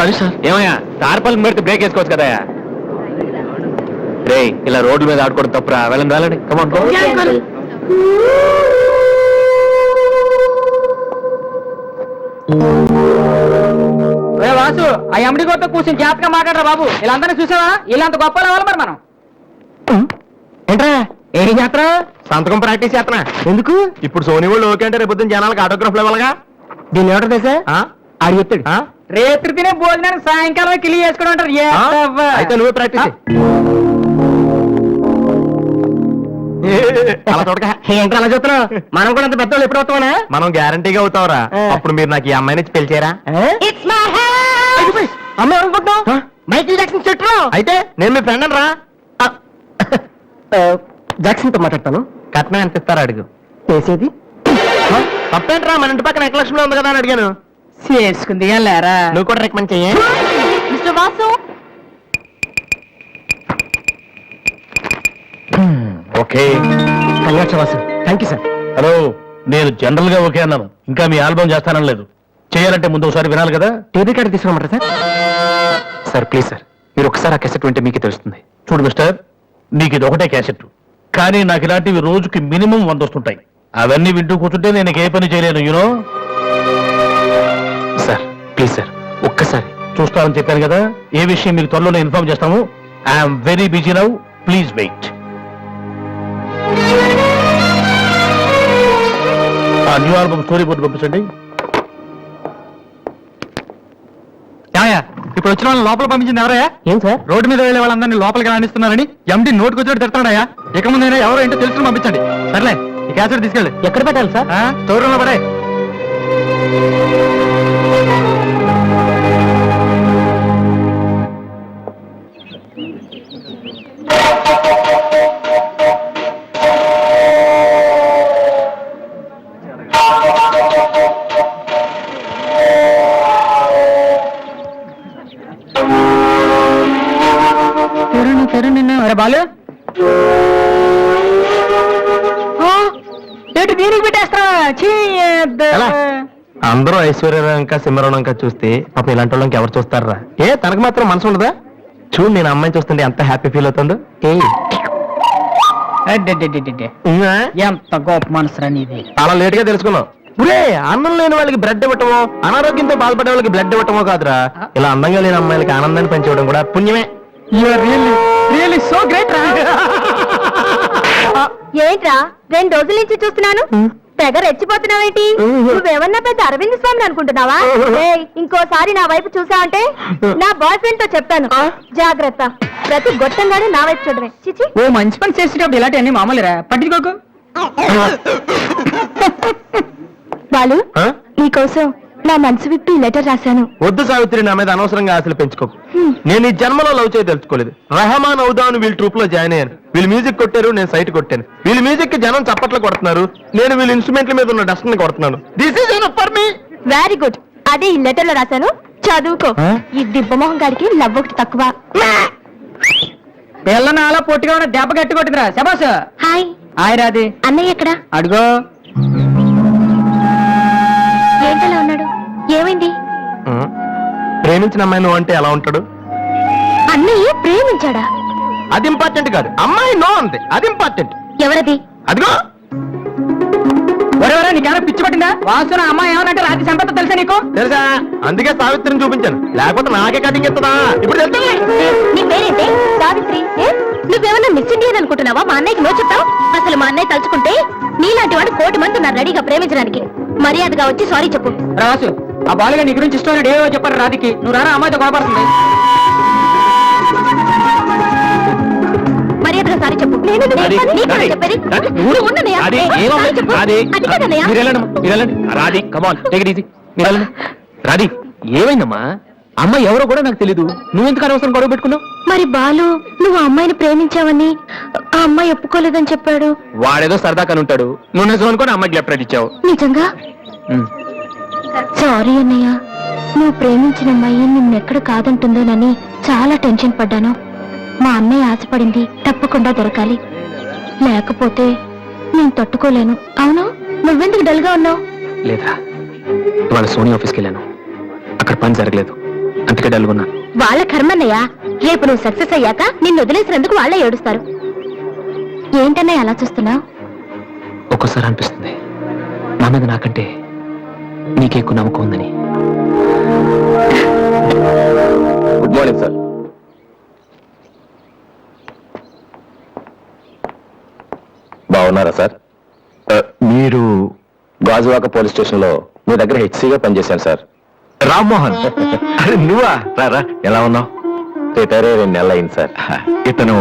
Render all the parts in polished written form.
Sorry sir. ఏమయ్యా తార్పల్కి పెడితే break వేసుకోవచ్చు కదా. రే ఇలా రోడ్ల మీద ఆడుకోవడం తప్పురా. వెళ్ళండి కమాన్. వాసు ఆ ఎమ్మిడి కొత్త కూర్చొని జాతగా మాట్లాడరా బాబు. వీళ్ళందరినీ చూసావా? వీళ్ళంత గొప్ప రావాలి మరి మనం. ఏంట్రా ఏం చేస్తారా? సంతకం ప్రాక్టీస్ చేస్తున్నా. ఎందుకు? ఇప్పుడు సోనీ వాళ్ళు ఓకే అంటే రేపు జనాలకు ఆటోగ్రాఫ్లు ఇవ్వాలిగా. దీన్ని ఎవరు తెలుసా? ఆడు చెప్తాడు. రేత్రి తినే భోజనానికి సాయంకాలం కిలి చేసుకుని ఉంటారు. అయితే నువ్వే ప్రాక్టీస్ అలా చూడక. ఏంట్రా అలా చెప్తున్నావు? మనం కూడా అంత పెద్దవాళ్ళు ఎప్పుడు అవుతామనా? మనం గ్యారంటీగా అవుతావురా. అప్పుడు మీరు నాకు ఈ అమ్మాయిని పెళ్లి చేయరా? అమ్మాయి అనుకుంటున్నావు? మైకిల్ జాక్సన్ చెట్టు. అయితే నేను మీ ఫ్రెండ్ అని రా. జాక్సన్ తో మాట్లాడతాను. కట్నం ఎంత ఇస్తారా అడుగు. చేసేది తప్పేంట్రా, మన ఇంటి పక్కన ఎక్లక్ష్మిలో ఉంది కదా అని అడిగాను. చేసుకుంది లేరా? నువ్వు కూడా రికమెండ్ చెయ్యి. Mister Vasu. Okay congrats Vasu. Thank you sir. Hello, నేను జనరల్ గా ఓకే అన్నాను. ఇంకా మీ ఆల్బమ్ చేస్తానని లేదు. చేయాలంటే ముందు ఒకసారి వినాలి కదా. టేబీ కార్డు తీసుకురమ్మంటారా సార్? సార్ ప్లీజ్ సార్, మీరు ఒకసారి ఆ కెసెట్ వింటే మీకే తెలుస్తుంది. చూడు మిస్టర్, నీకు ఇది ఒకటే క్యాసెట్, కానీ నాకు ఇలాంటివి రోజుకి మినిమం 100 వస్తుంటాయి. అవన్నీ వింటూ కూర్చుంటే నేను ఏ పని చేయలేను. యూనో సార్ ప్లీజ్ సార్ ఒక్కసారి. చూస్తానని చెప్పాను కదా. ఏ విషయం మీకు త్వరలోనే ఇన్ఫార్మ్ చేస్తాము. I'm very busy now, please wait. ఆ న్యూ ఆల్బమ్ స్టోరీ బోర్డు పంపించండి. ఇప్పుడు వచ్చిన వాళ్ళని లోపల పంపించింది ఎవరయ్యా? ఏం సార్? రోడ్డు మీద వెళ్ళే వాళ్ళందరినీ లోపలికి రాణిస్తున్నారని ఎండి నోటుకు వచ్చినట్టు తిడతాడయ్యా. ఇక ముందైనా ఎవరో ఏంటో తెలుసుకుని పంపించండి. సర్లే, ఈ క్యాసెట్ తీసుకెళ్ళి ఎక్కడ పెట్టాలి సార్? స్టోర్ రూమ్ లో పడే. బాలు ఏంటి దీనికి పెట్టేస్తారా? అందరూ ఐశ్వర్యంక సింహరణంక చూస్తే పాపం ఇలాంటి వాళ్ళకి ఎవరు చూస్తారా? తనకు మాత్రం మనసు ఉండదా? చూడు, నేను అమ్మాయిని చూస్తుంటే ఎంత హ్యాపీ ఫీల్ అవుతుందో. ఎంత గొప్ప మనసురా నీది. చాలా లేట్ గా తెలుసుకున్నావు. బురే, అన్నం లేని వాళ్ళకి బ్లడ్ ఇవ్వటమో, అనారోగ్యంతో బాధపడే వాళ్ళకి బ్లడ్ ఇవ్వటమో కాదురా, ఇలా అందంగా లేని అమ్మాయిలకి ఆనందాన్ని పెంచడం కూడా పుణ్యమే. సో గ్రేట్ రా. ఏంట్రా 2 రోజుల నుంచి చూస్తున్నాను, తెగ రెచ్చిపోతున్నావేంటి? నువ్వేమన్నా పెద్ద అరవింద్ స్వామిని అనుకుంటున్నావా? ఇంకోసారి నా వైపు చూసావంటే నా బాయ్ ఫ్రెండ్ తో చెప్తాను, జాగ్రత్త. ప్రతి గొట్టంగానే నా వైపు చూడవే. చిచి, ఓ మంచి పని చేసేటప్పుడు ఇలాంటి అన్ని మామూలురా, పట్టించుకోకు. బాలు, నీకోసం నా మనసు విప్పి లెటర్ రాశాను. వద్దు సావిత్రి, నా మీద అనవసరంగా ఆశలు పెంచుకోకు. నేను ఈ జన్మలో లవ్ చేయ తెలుసుకోలేదు. రహమాన్ అవుదాను వీళ్ళ ట్రూప్ లో జాయిన్ అయ్యాను. వీళ్ళు మ్యూజిక్ కొట్టారు, నేను సైట్ కొట్టాను. వీళ్ళ మ్యూజిక్ కి జనం చప్పట్లు కొడుతున్నారు, నేను వీళ్ళ ఇన్స్ట్రుమెంట్ల మీద ఉన్న డస్ట్ ని కొడుతున్నాను. This is enough for me. Very good, అదే ఈ లెటర్ లో రాశాను, చదువుకో. ఈ దిబ్బమోహం గారికి లవ్ ఒకటి తక్కువ. పిల్లని అలా పొట్టిగా ఉన్న దెబ్బ గట్టి కొట్టిందిరా. శబాస్. హాయ్. హాయ్ రాది. అన్నయ్య ఎక్కడా? అడుగో. ఏంటలా ఉన్నాడు? ఏమైంది? ప్రేమించిన అమ్మాయి నువ్వు అంటే ఎలా ఉంటాడు? అన్నయ్య ప్రేమించాడా? అది ఇంపార్టెంట్ కాదు, అమ్మాయి నో అంతే, అది ఇంపార్టెంట్. ఎవరది? అదిగో. ఒరేవరా, నీకేమైనా పిచ్చి పట్టిందా? వాసు నా అమ్మాయి ఏమనంటే రాత్రి సంపద తెలుసా నీకు? తెలుసా, అందుకే సావిత్రిని చూపించాను, లేకపోతే నాకే కటింగ్ ఇస్తుందా? ఇప్పుడు నీ పేరేంటి? సావిత్రి. నువ్వేమన్నా మిస్ ఇండియన్ అనుకుంటున్నావా? మా అన్నయ్యకి నో చెప్తావు? అసలు మా అన్నయ్య తలుచుకుంటే నీలాంటి వాడు 1,000,000 మంది ఉన్నారు రెడీగా ప్రేమించడానికి. మర్యాదగా వచ్చి సారీ చెప్పు. రాసు, ఆ బాలుగా నీ గురించి ఇష్టం ఏవో చెప్పారు రాధికి. నువ్వు రారా, అమ్మాయితో గొడవపడుతుంది. మర్యాదగా సారీ చెప్పు. రాధి, ఏమైందమ్మా? అమ్మాయి ఎవరో కూడా నాకు తెలీదు, నువ్వెందుకు అనవసరం గొడవ పెట్టుకున్నావు? మరి బాలు, నువ్వు ఆ అమ్మాయిని ప్రేమించావని ఆ అమ్మాయి ఒప్పుకోలేదని చెప్పాడు. వాడేదో సరదా కని ఉంటాడు, నువ్వు నిజం అనుకోని అమ్మాయికి లెఫ్ట్ రైట్ ఇచ్చావు. నిజంగా? సారీ అన్నయ్య, నువ్వు ప్రేమించిన అమ్మాయి నిన్నెక్కడ కాదంటుందోనని చాలా టెన్షన్ పడ్డాను. మా అన్నయ్య ఆశపడింది తప్పకుండా దొరకాలి, లేకపోతే నేను తట్టుకోలేను. అవును, నువ్వెందుకు డల్గా ఉన్నావు? లేదా, ఇవాళ సోనీ ఆఫీస్కి వెళ్ళాను, అక్కడ పని జరగలేదు. అందుకే డల్గున్నా. వాళ్ళ కర్మన్నయ్య, రేపు నువ్వు సక్సెస్ అయ్యాక నిన్ను వదిలేసినందుకు వాళ్ళే ఏడుస్తారు. ఏంటన్నయ్య అలా చూస్తున్నావు? ఒక్కోసారి అనిపిస్తుంది నా మీద నాకంటే నీకే ఎక్కువ నమ్మకం ఉందని. Good morning sir. బాగున్నారా సార్? మీరు గాజువాక పోలీస్ స్టేషన్ లో మీ దగ్గర హెచ్సీగా పనిచేశాను సార్. రామ్మోహన్. నువ్వా? రారా, ఎలా ఉన్నావు? రిటైర్ 2 నెలలు అయింది సార్. ఇతను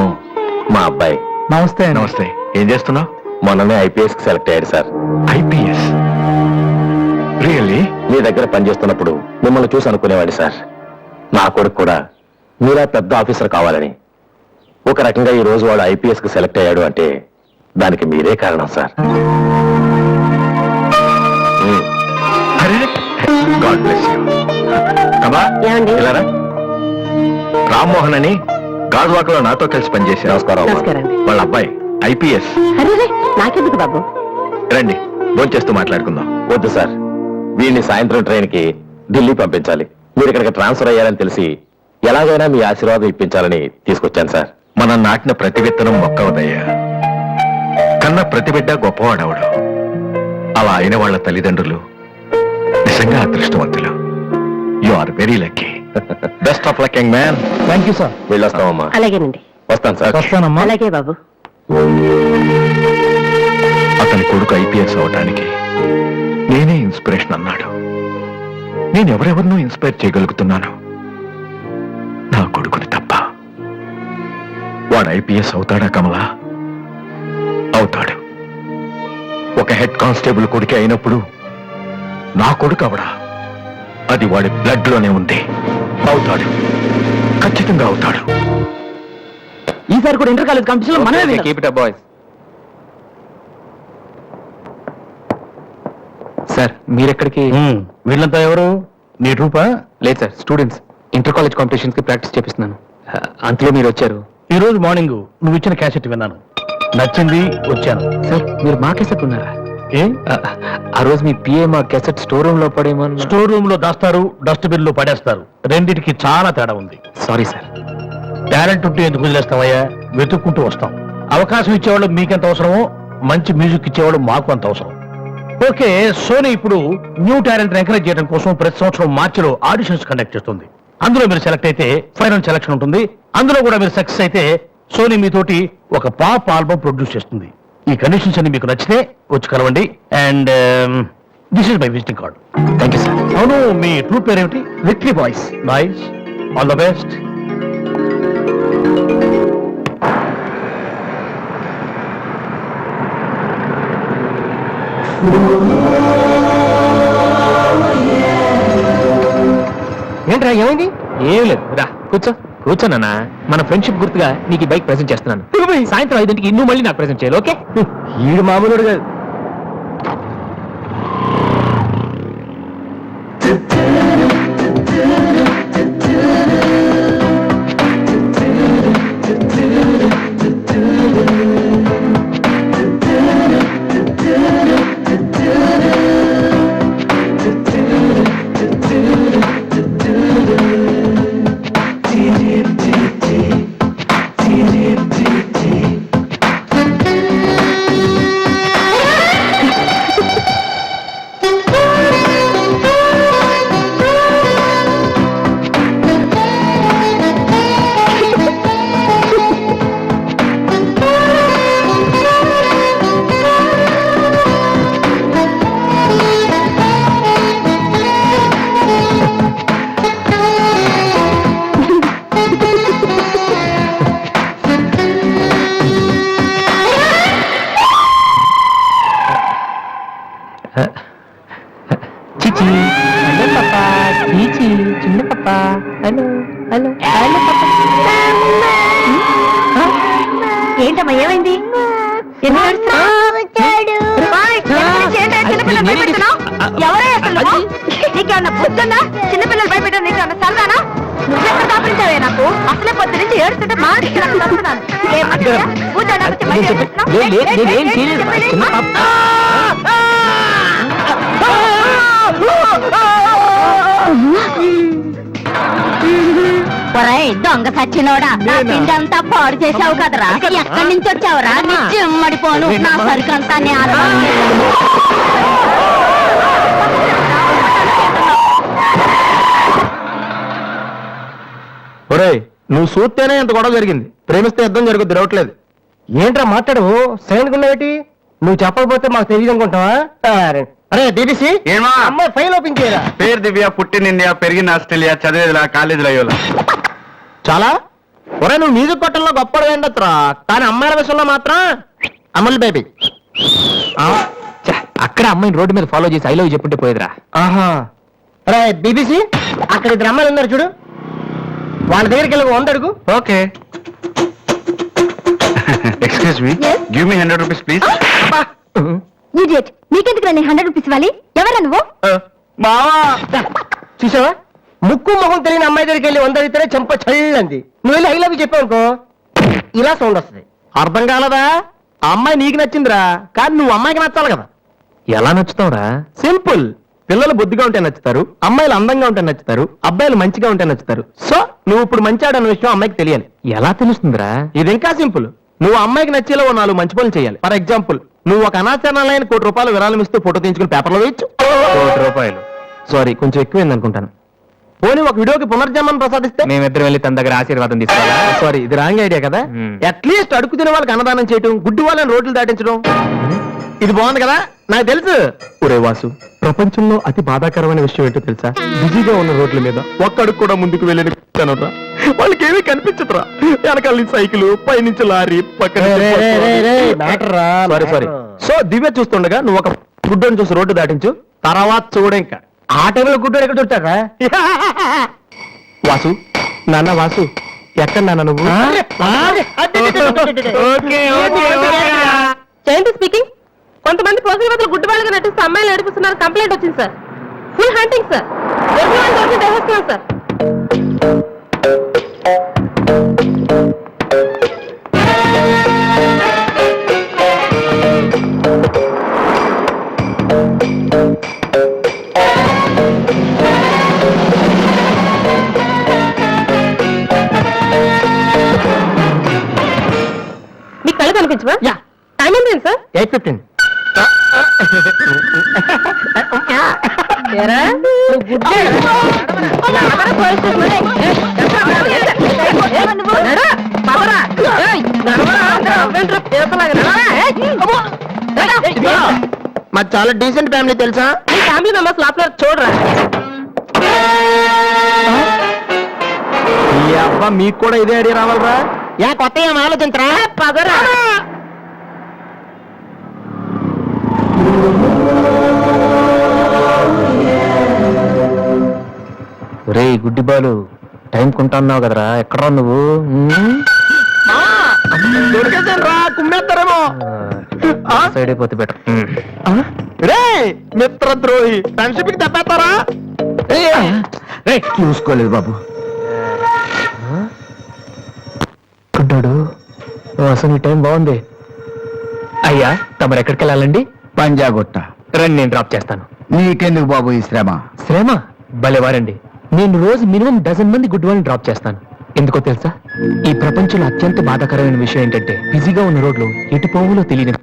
మా అబ్బాయి. నమస్తే. నమస్తే. ఏం చేస్తున్నావు? మొన్ననే ఐపీఎస్ కి సెలెక్ట్ అయ్యాడు సార్. ఐపీఎస్? రియల్లీ? మీ దగ్గర పనిచేస్తున్నప్పుడు మిమ్మల్ని చూసి అనుకునేవాడి సార్, నా కొడుకు కూడా మీరా పెద్ద ఆఫీసర్ కావాలని. ఒక రకంగా ఈ రోజు వాడు ఐపీఎస్ కి సెలెక్ట్ అయ్యాడు అంటే దానికి మీరే కారణం sir. God bless you. Rammohan అని గాజువాకలో నాతో కలిసి పనిచేసి. నమస్కారం. వాళ్ళ అబ్బాయి ఐపీఎస్. నాకెందుకు బాబు? రండి, భోంచేస్తూ మాట్లాడుకుందాం. వద్దు సార్, వీడిని సాయంత్రం ట్రైన్ కి ఢిల్లీ పంపించాలి. మీరు ఇక్కడికి ట్రాన్స్ఫర్ అయ్యారని తెలిసి ఎలాగైనా మీ ఆశీర్వాదం ఇప్పించాలని తీసుకొచ్చాను సార్. మనం నాటిన ప్రతి విత్తనం మొక్కవదయ్యా. కన్న ప్రతి బిడ్డ గొప్పవాడవడు. అలా అయిన వాళ్ళ తల్లిదండ్రులు నిజంగా అదృష్టవంతులు. You are very lucky. Best of luck young man. Thank you sir. వెళ్ళొస్తామమ్మా. అలాగేనండి. వస్తాను సార్. వస్తానమ్మా. అలాగే బాబు. అతని కొడుకు ఐపీఎస్ అవడానికి నేనే ఇన్స్పిరేషన్ అన్నాడు. నేను ఎవరెవరినో ఇన్స్పైర్ చేయగలుగుతున్నాను, నా కొడుకుని తప్ప. వాడు ఐపీఎస్ అవుతాడా కమలా? అవుతాడు. ఒక హెడ్ కానిస్టేబుల్ కొడుకే అయినప్పుడు నా కొడుకు అవడా? అది వాడి బ్లడ్ లోనే ఉంది. అవుతాడు, ఖచ్చితంగా అవుతాడు. ఈసారి కూడా ఇంటర్ కాలేజ్ కాంపిటీషన్ లో మనమే keep it up boys. Sir, మీరెక్కడికి? వీళ్ళంతా ఎవరు? నీ ట్రూపా? లేదు sir, students. Inter college competitions కి ప్రాక్టీస్ చేపిస్తున్నాను. అంతలో మీరు వచ్చారు. ఈ రోజు మార్నింగ్ నువ్వు ఇచ్చిన క్యాసెట్ విన్నాను, నచ్చింది, వచ్చాను. సార్, మీరు మా కెసెట్ ఉన్నారా? ఏ? ఆ రోజు మీ పిఏ మా కెసెట్ స్టోర్ రూమ్ లో పడేమో. స్టోర్ రూమ్ లో దాస్తారు, డస్ట్బిన్ లో పడేస్తారు. రెండిటికి చాలా తేడా ఉంది. Sorry sir. టాలెంట్ ఉంటే ఎందుకు వదిలేస్తామయ్యా? వెతుక్కుంటూ వస్తాం. అవకాశం ఇచ్చేవాళ్ళు మీకెంత అవసరమో, మంచి మ్యూజిక్ ఇచ్చేవాళ్ళు మాకు అంత అవసరం. ఓకే, సోనీ ఇప్పుడు న్యూ టాలెంట్ ఎంకరేజ్ చేయడం కోసం ప్రతి సంవత్సరం మార్చిలో ఆడిషన్స్ కండక్ట్ చేస్తుంది. అందులో మీరు సెలెక్ట్ అయితే ఫైనల్ సెలక్షన్ ఉంటుంది. అందులో కూడా మీరు సక్సెస్ అయితే సోనీ మీతోటి ఒక పాప్ ఆల్బమ్ ప్రొడ్యూస్ చేస్తుంది. ఈ కండిషన్స్ అన్ని మీకు నచ్చితే వచ్చి కలవండి. And this is my visiting card. Thank you sir. అవును, మీ ట్రూప్ పేరేమిటి? Victory boys. Nice, all the best. ఏంట్రా, ఏమైంది? ఏం లేదు, రా కూర్చో. కూర్చోనన్నా, మన ఫ్రెండ్షిప్ గుర్తుగా నీకు ఈ బైక్ ప్రెజెంట్ చేస్తున్నాను. సాయంత్రం 5ంటికి నువ్వు మళ్ళీ నాకు ప్రెజెంట్ చేయాలి, ఓకే? ఈడు మామూలుడు కాదు. చిచి, హలో పాపా. చీచి, చిన్న పాపా. హలో హలో హలో పాపా. ఏంటమ్మా, ఏమైంది? ఎందుకు ఏడుస్తున్నావ్? ఓయ్, చిన్నపిల్లలు భయపెడుతున్నావ్? ఎవరే అసలు నువ్వు? నీకేమన్నా బుద్ధుందా? చిన్నపిల్లలు భయపెట్టడం నీకేమన్నా సరదానా? నువ్వెక్కడ దాపించావే నాకు? అసలే పొద్దు నుంచి ఏడుస్తుంటే మా ఇంటికి నాకు వస్తున్నాను. కూర్చోడానికి వచ్చి బయట ఏడుస్తున్నావ్? చిన్న పాప. ఒరేయ్ దొంగ సచ్చినోడా నా నేనా? పిండంతా పాడు చేసావు కదరా ఎక్కడి నుంచి వచ్చావురా నీ చిమ్మడిపోను నా సరికంతా నేల ఒరేయ్ నువ్వు చూస్తేనే ఇంత గొడవ జరిగింది, ప్రేమిస్తే యుద్ధం జరుగుద్ది రావట్లేదు. ఏంట్రా మాట్లాడు సైలెంట్ ఉన్నావేటి? నువ్వు చెప్పకపోతే మాకు తెలియదు అనుకుంటావా? అరే బీబీసీ ఏమా అమ్మాయి ఫైల్ ఓపెన్ చేయరా? పేరు దివ్య, పుట్టిన ఇండియా, పెరిగిన ఆస్ట్రేలియా, చదివేదిలా కాలేజీలో అయ్యోలా. చాలా ఒరే నువ్వు మ్యూజిక్ కొట్టంలో గొప్పడు ఏంటత్రా, కానీ అమ్మాయిల విషయంలో మాత్రం అమల్ బేబీ. అక్కడ అమ్మాయిని రోడ్డు మీద ఫాలో చేసి ఐ లవ్ చెప్పుంటే పోయేదిరా. ఆహా. అరే బీబీసీ అక్కడ ఇద్దరు అమ్మాయిలు ఉన్నారు చూడు, వాళ్ళ దగ్గరికి వెళ్ళి 100 అడుగు. Okay. Excuse me, Yes? Give me 100 rupees please. Idiot నీకెందుకు నేను 100 రూపీస్ ఇవ్వాలి ఎవరా నువ్వు బావా చూసావా, ముక్కు మొహం తెలియని అమ్మాయి దగ్గరికి వెళ్ళి 100 అడిగితేనే చెంప చల్లంది. నువ్వు వెళ్ళి ఐ లవ్ చెప్పావు అనుకో ఇలా సౌండ్ వస్తుంది. అర్థం కాలదా? ఆ అమ్మాయి నీకు నచ్చిందిరా, కానీ నువ్వు అమ్మాయికి నచ్చాలి కదా. ఎలా నచ్చుతావురా? సింపుల్. పిల్లలు బుద్ధిగా ఉంటే నచ్చుతారు, అమ్మాయిలు అందంగా ఉంటే నచ్చుతారు, అబ్బాయిలు మంచిగా ఉంటే నచ్చుతారు. సో నువ్వు ఇప్పుడు మంచివాడన్న విషయం అమ్మాయికి తెలియాలి. ఎలా తెలుస్తుందిరా? ఇది ఇంకా సింపుల్. నువ్వు అమ్మాయికి నచ్చేలా 4 మంచి పనులు చేయాలి. ఫర్ ఎగ్జాంపుల్, నువ్వు ఒక అనాచరణలైన ₹1 కోటి విరాళం ఇస్తూ ఫోటో తీయించుకుని పేపర్లో వేయచ్చు. రూపాయలు సారీ కొంచెం ఎక్కువైంది అనుకుంటాను. పోనీ ఒక వీడియోకి పునర్జన్మను ప్రసాదిస్తే? మేమిద్దరం వెళ్ళి తన దగ్గర ఆశీర్వాదం తీసుకోవాలా? సారీ ఇది రాంగ్ ఐడియా కదా. Hmm. అట్లీస్ట్ అడుగు తినే వాళ్ళకి అన్నదానం చేయటం, గుడ్డి వాళ్ళని రోడ్లు దాటించడం, ఇది బాగుంది కదా. నాకు తెలుసు. ఒరే వాసు, ప్రపంచంలో అతి బాధాకరమైన విషయం ఏంటో తెలుసా? బిజీగా ఉన్న రోడ్ల మీద ఒక్క అడుగు కూడా ముందుకు వెళ్ళని కనరా, వాళ్ళకి ఏమీ కనిపించదురా. వెనకాల నుంచి సైకిల్, పైనుంచి లారీ, పక్కన సారీ సారీ. సో దివ్య చూస్తుండగా నువ్వు ఒక గుడ్డని చూసి రోడ్డు దాటించు, తర్వాత చూడ ఇంకా. ఆ టైంలో గుడ్డోడు ఎక్కడ దొరుకుతాడా? వాసు, నాన్న వాసు, ఎక్కడ నాన్న నువ్వు? జయంతి స్పీకింగ్. కొంతమంది పోకిరి బదులు గుడ్డి వాళ్ళగా నటిస్తూ అమ్మాయిలు నడిపిస్తున్నారు. కంప్లైంట్ వచ్చింది సార్. Full hunting sir. దర్శనం సార్. మీకు కళ్ళు కనిపించవా? యా. టైం ఎంత సార్? 8:15. ఏరా? నువ్వు గుడ్డే. నడవరా పోలీస్ స్టేషన్. నడవరా, పదరా. ఏయ్, నడవరా, అందరూ అవ్వండ్రు, పేపర్లాగా నడవరా. ఏయ్, అమ్మో. నడవ. మాది చాలా డీసెంట్ ఫ్యామిలీ తెలుసా? మీ ఫ్యామిలీ మెంబర్స్ లోపల చూడరా. ఈ అబ్బా మీకు కూడా ఇదే ఐడియా రావాలరా? యా కొత్త ఏం ఆలోచించరా? పదరా. రే గుడ్డి బాలు, టైం కొంటున్నావు కదరా, ఎక్కడా నువ్వు? దొరికేసాను రా, కుమ్మేస్తారేమో. సైడ్ అయిపోతే బెటర్. రే మిత్రద్రోహి, ఫ్రెండ్షిప్ కి తప్పేస్తారా? చూసుకోలేదు బాబు. గుడ్డాడు, అసలు ఈ టైం బాగుంది. అయ్యా తమరు ఎక్కడికి వెళ్ళాలండి? పంజాగుట్ట. రండి నేను డ్రాప్ చేస్తాను. నీకెందుకు బాబు ఈ శ్రమ? శ్రమ భలేవారండి. నేను రోజు మినిమం 10 మంది గుడ్ వాళ్ళని డ్రాప్ చేస్తాను. ఎందుకో తెలుసా? ఈ ప్రపంచంలో అత్యంత బాధాకరమైన విషయం ఏంటంటే బిజీగా ఉన్న రోడ్లు ఎటు పోవులో తెలియదు.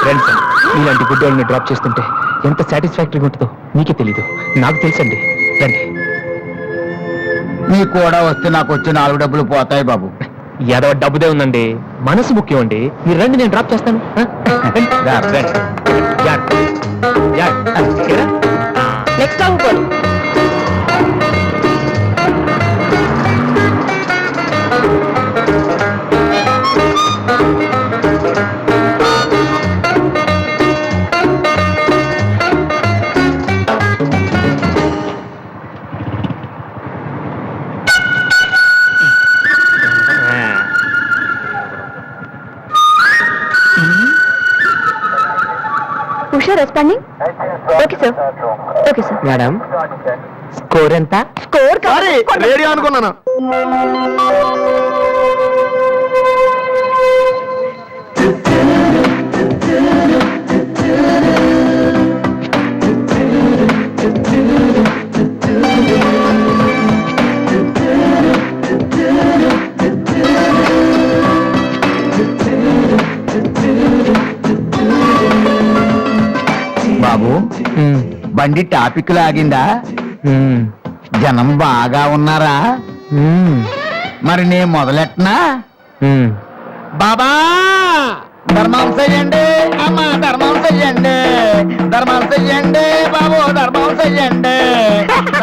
ఫ్రెండ్స్, ఇలాంటి గుడ్ వాళ్ళని డ్రాప్ చేస్తుంటే ఎంత సాటిస్ఫాక్టరీగా ఉంటుందో మీకే తెలీదు, నాకు తెలుసండి. రండి. నీ కూడా వస్తే నాకు వచ్చే 4 డబ్బులు పోతాయి బాబు. ఏదో డబ్బుదే ఉందండి, మనసు ముఖ్యం అండి. మీరు రండి, నేను డ్రాప్ చేస్తాను. నెక్స్ట్ అవుకోండి. Usha responding. Okay sir. Okay sir. Madam score ఎంత? స్కోర్ సారీ రేడియో అనుకున్నాను. బండి టాపిక్ లాగిందా? జనం బాగా ఉన్నారా? మరి నేను మొదలెట్టనా? బాబా ధర్మం చెయ్యండి, అమ్మ ధర్మం చెయ్యండి, ధర్మం చెయ్యండి బాబు, ధర్మం చెయ్యండి.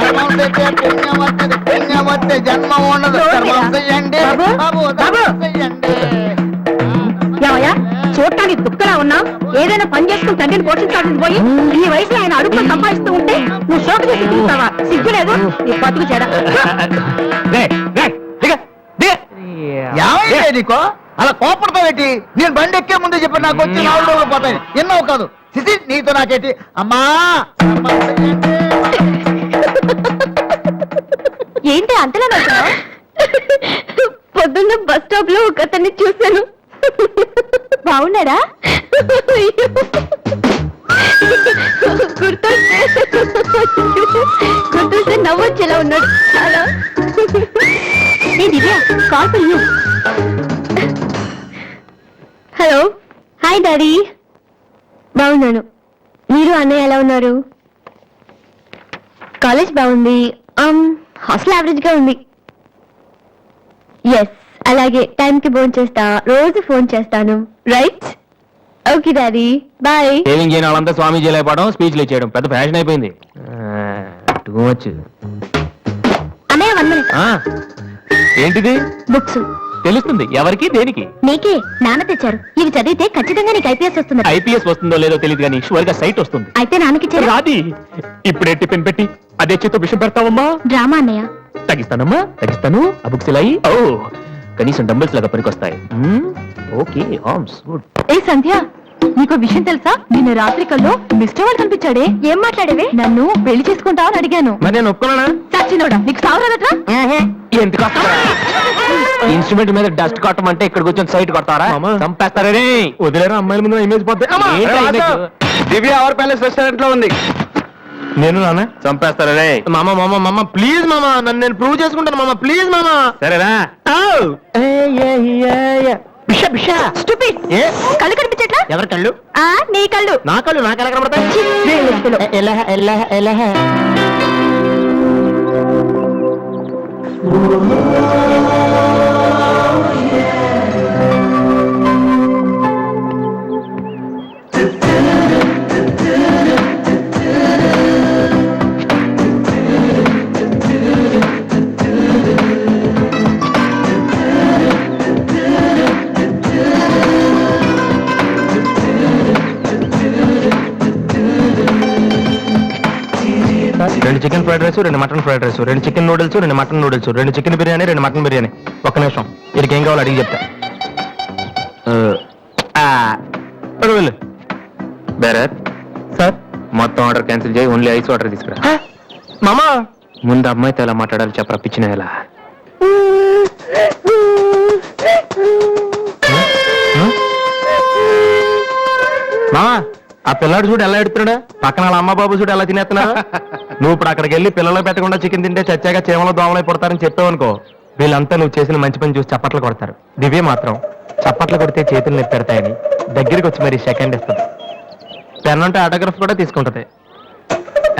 ధర్మం చేస్తే పుణ్యం వస్తే జన్మ ఉండదు. ధర్మం చెయ్యండి బాబు, ధర్మం చెయ్యండి. ఏమయ్యా చూడటానికి దుఃఖలా ఉన్నా ఏదైనా పని చేసుకుని తండ్రిని పోషించాల్సింది పోయి ఈ వయసులో ఆయన అడుగులు సంపాదిస్తూ ఉంటే నువ్వు షోకు చేసి తిరుగుతావా? సిగ్గు లేదు నీ బతుకు చెడ. ఏమైంది నీకో అలా కోపడతావు ఏంటి? నేను బండి ఎక్కే ముందే చెప్పి నాకు వచ్చి 4 రోజులు పోతాయి. ఎన్నో కాదు సిసి నీతో నాకేంటి? అమ్మా ఏంటి అంతలా నవ్వుతున్నావ్? పొద్దున్న బస్ స్టాప్ లో ఒక అతన్ని చూశాను. బాగున్నాడా? గుర్తొస్తే నవ్వొచ్చేలా ఉన్నాడు చాలా. Divya call for you. Hello hi daddy. బాగున్నాను. మీరు అన్నయ్య ఎలా ఉన్నారు? కాలేజ్ బాగుంది. హాస్టల్ యావరేజ్ గా ఉంది. ఎస్ అలాగే టైంకి ఫోన్ చేస్తా, రోజు ఫోన్ చేస్తాను. Right okay daddy bye. Shaving చేయని వాళ్ళంతా స్వామీజీ అయిపోవడం, స్పీచ్లు ఇచ్చేయడం పెద్ద ఫ్యాషన్ అయిపోయింది. Too much. అన్నయ్య 1 minute. ఏంటిది? బుక్స్ తెలుస్తుంది ఎవరికి దేనికి? నీకే నాన్న తెచ్చారు. ఇవి చదివితే ఖచ్చితంగా నీకు ఐపీఎస్ వస్తుంది. ఐపీఎస్ వస్తుందో లేదో తెలియదు కానీ షువర్ గా సైట్ వస్తుంది. అయితే నాన్నకి రాది ఇప్పుడే టిఫిన్ పెట్టి అదే చేత్తో విషయం పెడతావమ్మా? డ్రామా అన్నయ్య. తగ్గిస్తానమ్మా తగ్గిస్తాను. ఆ బుక్స్ ఇలా ఓ కనీసం డంబుల్స్ లాగా పనికొస్తాయి. Okay arms good. ఏ సంధ్య నీకు విషయం తెలుసా? నిన్న రాత్రి కల్లో మిస్టర్ వాళ్ళు కనిపించాడే. ఏం మాట్లాడేవి? నన్ను పెళ్లి చేసుకుంటావని అడిగాను. మరి నేను ఒప్పుకున్నానా? సచ్చినోడా నీకు సావరాదట్రా? ఎందుకు ఇన్స్ట్రుమెంట్ మీద డస్ట్ కొట్టమంటే ఇక్కడ కూర్చొని సైట్ కొడతారా? చంపేస్తారే. వదిలేరా అమ్మాయిల ముందు ఇమేజ్ పోతే. దివ్య అవర్ ప్యాలెస్ రెస్టారెంట్ లో ఉంది. నేను నాన్న చంపేస్తారే. మామ మామ మామ ప్లీజ్ మామ నన్ను నేను ప్రూవ్ చేసుకుంటాను మామ ప్లీజ్ మామ. సరేనా? కళ్ళు కనిపించట్లా? ఎవరి కళ్ళు? నీ కళ్ళు. నా కళ్ళు నాకు ఎలా కనబడతాయి? రెండు చికెన్ ఫ్రైడ్ రైస్, రెండు మటన్ ఫ్రైడ్ రైస్, రెండు చికెన్ నూడిల్స్, రెండు మటన్ నూడిల్స్, రెండు చికెన్ బిర్యానీ, రెండు మటన్ బిర్యానీ. ఒక్క నిమిషం వీడికి ఏం కావాలో అడిగి చెప్తా. వెళ్ళు. బేరర్ సార్ మొత్తం ఆర్డర్ క్యాన్సిల్ చేయి, ఓన్లీ ఐస్ వాటర్ తీసుకురా. మామా ముందు అమ్మాయితో ఎలా మాట్లాడాలి చెప్పరా పిచ్చిన ఎలా? మామా ఆ పిల్లాడు చూడు ఎలా ఎడుతున్నాడా, పక్కన వాళ్ళ అమ్మ బాబు చూడు ఎలా తినేస్తున్నా. నువ్వు ఇప్పుడు అక్కడికి వెళ్ళి పిల్లలు పెట్టకుండా చికెన్ తింటే చచ్చాక చీమలో దోమలై పడతారని చెప్పావు అనుకో, వీళ్ళంతా నువ్వు చేసిన మంచి పని చూసి చప్పట్లు కొడతారు. దివ్య మాత్రం చప్పట్లు కొడితే చేతులు నొప్పి పెడతాయని దగ్గరికి వచ్చి మరి సెకండ్ ఇస్తుంది. పెన్ అంటే ఆటోగ్రాఫ్ కూడా తీసుకుంటది.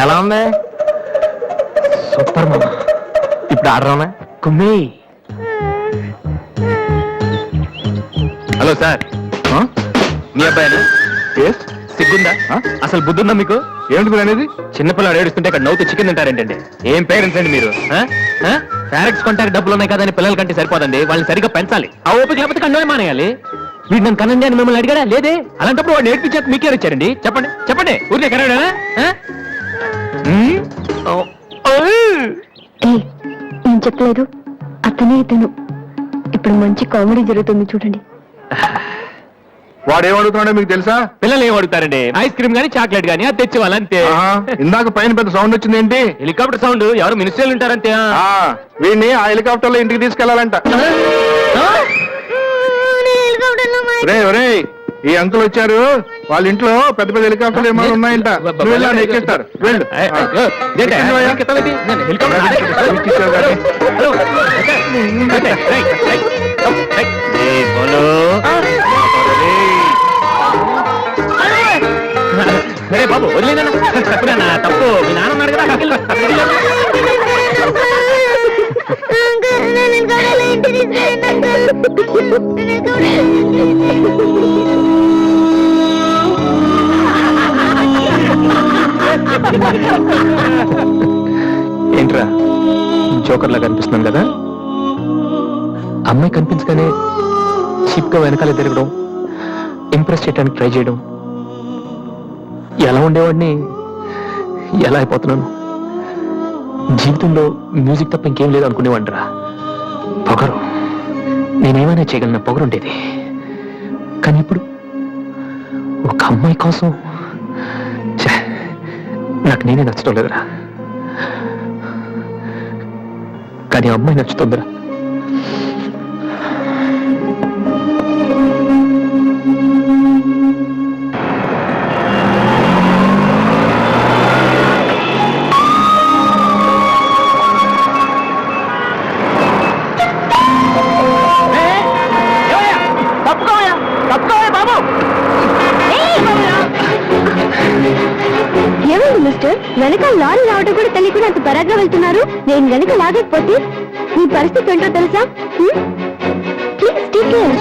ఎలా ఉంది? సూపర్ మామా. ఇప్పుడు ఆర్డర్ అవునా కుమ్మి? హలో సార్ మీ అబ్బాయి సిగ్గుందా? అసలు బుద్ధుందా మీకు? ఏమిటి మీరు అనేది? చిన్నపిల్లలు ఏడుస్తుంటే ఇక్కడ నవ్వుతూ చికెన్ తింటారేంటండి? ఏం పేరెంట్స్ అండి మీరు? ఫారెక్స్ కాంటాక్ట్ డబ్బులు ఉన్నాయి కదా అని పిల్లల కంటే సరిపోదండి, వాళ్ళని సరిగ్గా పెంచాలి. ఆ ఓపిక లేకపోతే కండోనే మానేయాలి. వీడు నన్ను కనండి అని మిమ్మల్ని అడిగాడా? లేదే. అలాంటప్పుడు వాడు నేర్పించాక మీకే వచ్చారండి. చెప్పండి చెప్పండి ఊరికే కనడా? నేను చెప్పలేదు అతనే ఇతను. ఇప్పుడు మంచి కామెడీ జరుగుతుంది చూడండి. వాడు ఏం అడుగుతున్నాడో మీకు తెలుసా? పిల్లలు ఏం అడుగుతారండి? ఐస్ క్రీమ్ గానీ చాక్లెట్ గానీ అది తెచ్చి వాళ్ళంతే. ఇందాక పైన పెద్ద సౌండ్ వచ్చింది ఏంటి? Helicopter sound. ఎవరు మినిస్టర్లు ఉంటారంతే. వీడిని ఆ హెలికాప్టర్ లో ఇంటికి తీసుకెళ్లాలంట. ఒరే ఈ అంకుల్ వచ్చారు, వాళ్ళ ఇంట్లో పెద్ద పెద్ద హెలికాప్టర్లు ఏమైనా ఉన్నాయంట. ఎక్కిస్తారు వెళ్ళు. బాబు వదిలేనా? తప్పు మీ నాన్న ఉన్నాడు కదా అక్కడికి వెళ్ళు. ఏంట్రా జోకర్లా కనిపిస్తున్నాను కదా? అమ్మాయి కనిపించగానే చీప్ గా వెనకాల తిరగడం, ఇంప్రెస్ చేయడానికి ట్రై చేయడం, ఎలా ఉండేవాడిని ఎలా అయిపోతున్నాను. జీవితంలో మ్యూజిక్ తప్ప ఇంకేం లేదు అనుకునేవాడిరా. పొగరు, నేనేమైనా చేయగలన పొగరు ఉండేది. కానీ ఇప్పుడు ఒక అమ్మాయి కోసం ఛే, నాకు నేనే నచ్చడం లేదురా. కానీ ఆ అమ్మాయి నచ్చుతుందిరా. ఏమైంది మిస్టర్? వెనక లారీ రావడం కూడా తెలియకుండా అంత బరాగ్గా వెళ్తున్నారు. నేను వెనక లాగకపోతే మీ పరిస్థితి ఏంటో తెలుసా? Please take care.